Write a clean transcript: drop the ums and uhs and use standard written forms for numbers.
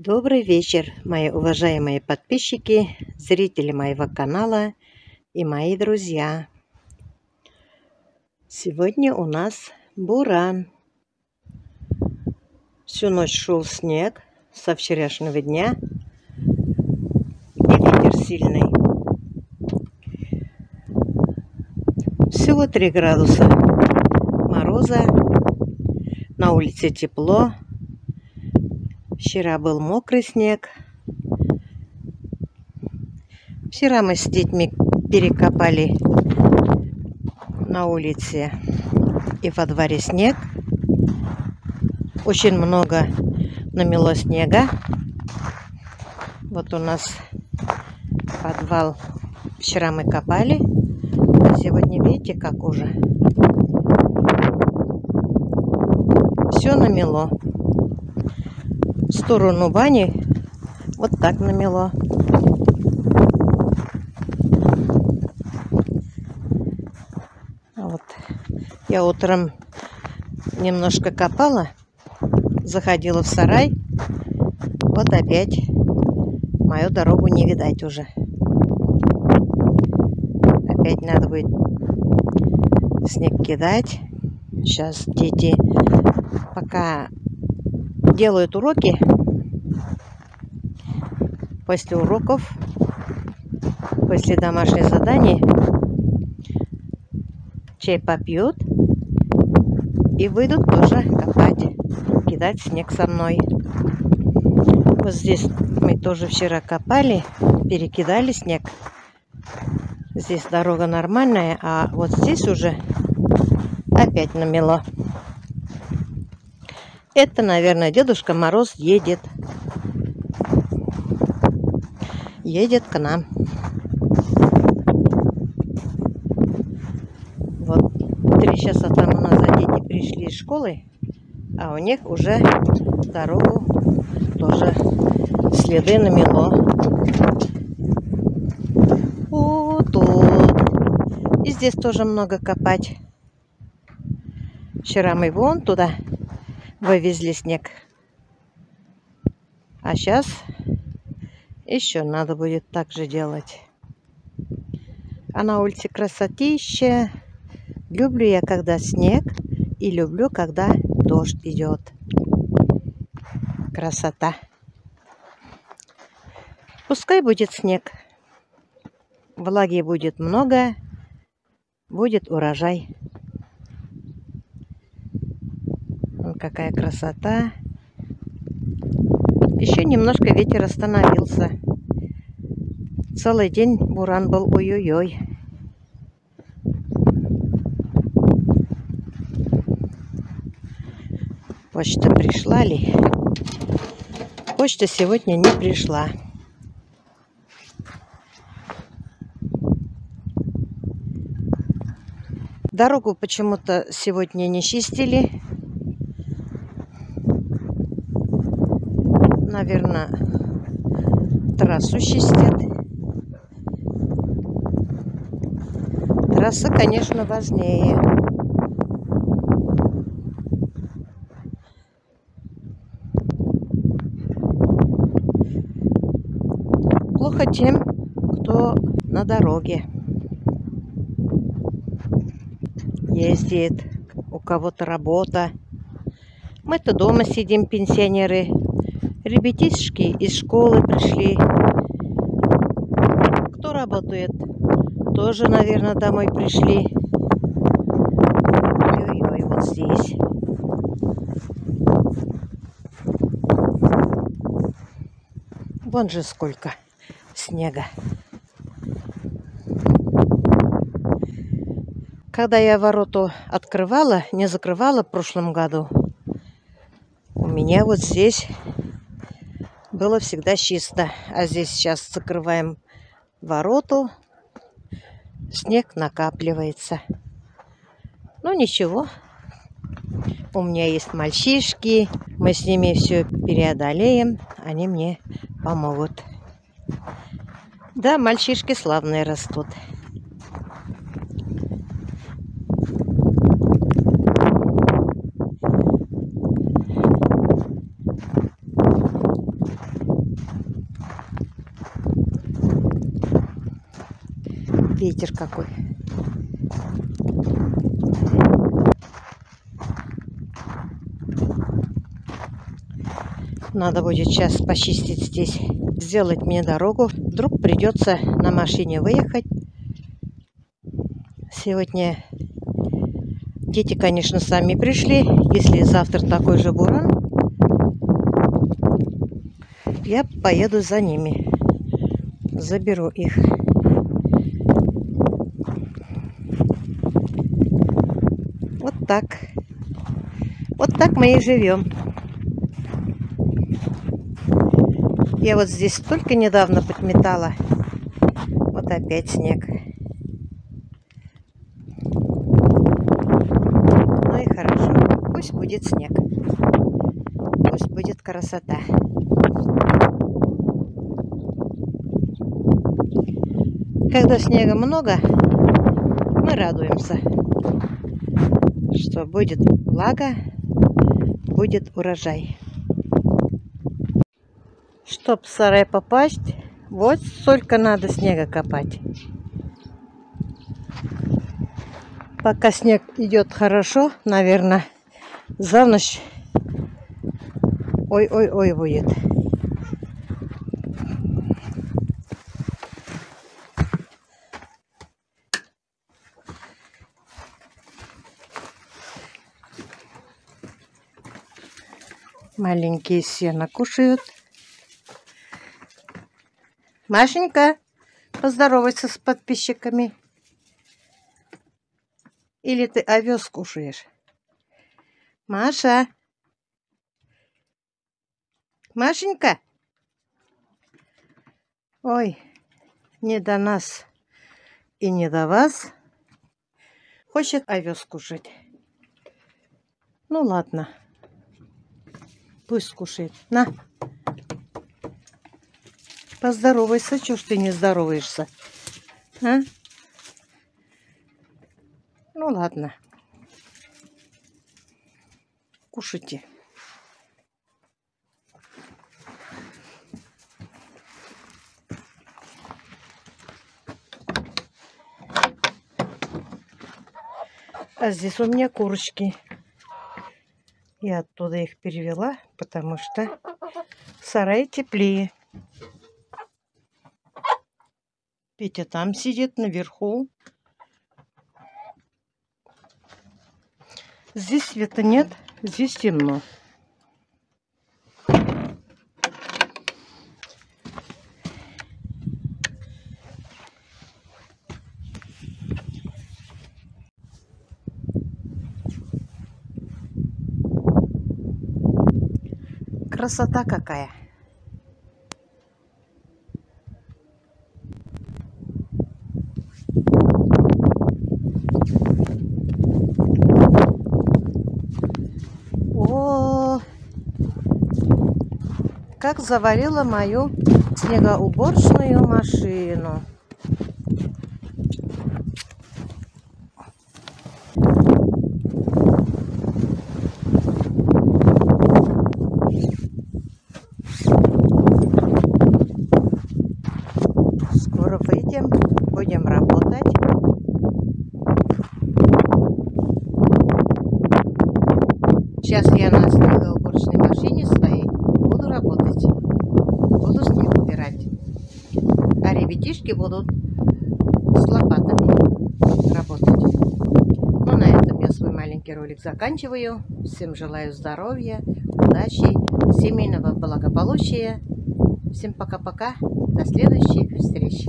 Добрый вечер, мои уважаемые подписчики, зрители моего канала и мои друзья. Сегодня у нас буран. Всю ночь шел снег со вчерашнего дня и ветер сильный. Всего 3 градуса мороза, на улице тепло. Вчера был мокрый снег. Вчера мы с детьми перекопали на улице и во дворе снег. Очень много намело снега. Вот у нас подвал. Вчера мы копали, а сегодня видите, как уже все намело. В сторону бани вот так намело. Вот. Я утром немножко копала, заходила в сарай. Вот опять мою дорогу не видать уже. Опять надо будет снег кидать. Сейчас дети пока делают уроки. После уроков, после домашних заданий чай попьют и выйдут тоже копать, кидать снег со мной. Вот здесь мы тоже вчера копали, перекидали снег. Здесь дорога нормальная, а вот здесь уже опять намело. Это, наверное, Дедушка Мороз едет. Едет к нам. Вот 3 часа тому назад дети пришли из школы, а у них уже дорогу тоже следы намело. Вот тут. И здесь тоже много копать. Вчера мы вон туда вывезли снег. А сейчас еще надо будет так же делать. А на улице красотища. Люблю я, когда снег, и люблю, когда дождь идет. Красота. Пускай будет снег. Влаги будет много. Будет урожай. Какая красота. Еще немножко ветер остановился. Целый день буран был ой-ой-ой. Почта пришла ли? Почта сегодня не пришла. Дорогу почему-то сегодня не чистили. Наверное, трассу чистят. Трасса, конечно, важнее. Плохо тем, кто на дороге ездит, у кого-то работа. Мы-то дома сидим, пенсионеры. Ребятишки из школы пришли. Кто работает, тоже, наверное, домой пришли. Ой-ой-ой, вот здесь. Вон же сколько снега. Когда я ворота открывала, не закрывала в прошлом году, у меня вот здесь было всегда чисто. А здесь сейчас закрываем ворота, снег накапливается. Ну ничего, у меня есть мальчишки, мы с ними все преодолеем, они мне помогут. Да, мальчишки славные растут. Ветер какой. Надо будет сейчас почистить здесь, сделать мне дорогу. Вдруг придется на машине выехать. Сегодня дети, конечно, сами пришли. Если завтра такой же буран, я поеду за ними. Заберу их. Вот так. Вот так мы и живем. Я вот здесь только недавно подметала. Вот опять снег. Ну и хорошо. Пусть будет снег. Пусть будет красота. Когда снега много, мы радуемся, что будет влага, будет урожай. Чтоб в сарай попасть, вот столько надо снега копать. Пока снег идет хорошо, наверное, за ночь ой-ой-ой будет. Маленькие сено кушают. Машенька, поздоровайся с подписчиками. Или ты овес кушаешь? Маша. Машенька. Ой, не до нас и не до вас. Хочет овес кушать. Ну ладно. Пусть кушает. На. Поздоровайся, чё ж ты не здороваешься? А? Ну ладно. Кушайте. А здесь у меня курочки. Я оттуда их перевела, потому что в сарае теплее. Петя там сидит наверху. Здесь света нет, здесь темно. Красота какая! О, как заварила мою снегоуборочную машину. Скоро выйдем, будем работать. Сейчас я на снегоуборочной машине своей буду работать. Буду снег убирать. А ребятишки будут с лопатами работать. Ну, на этом я свой маленький ролик заканчиваю. Всем желаю здоровья, удачи, семейного благополучия. Всем пока-пока. До следующих встреч.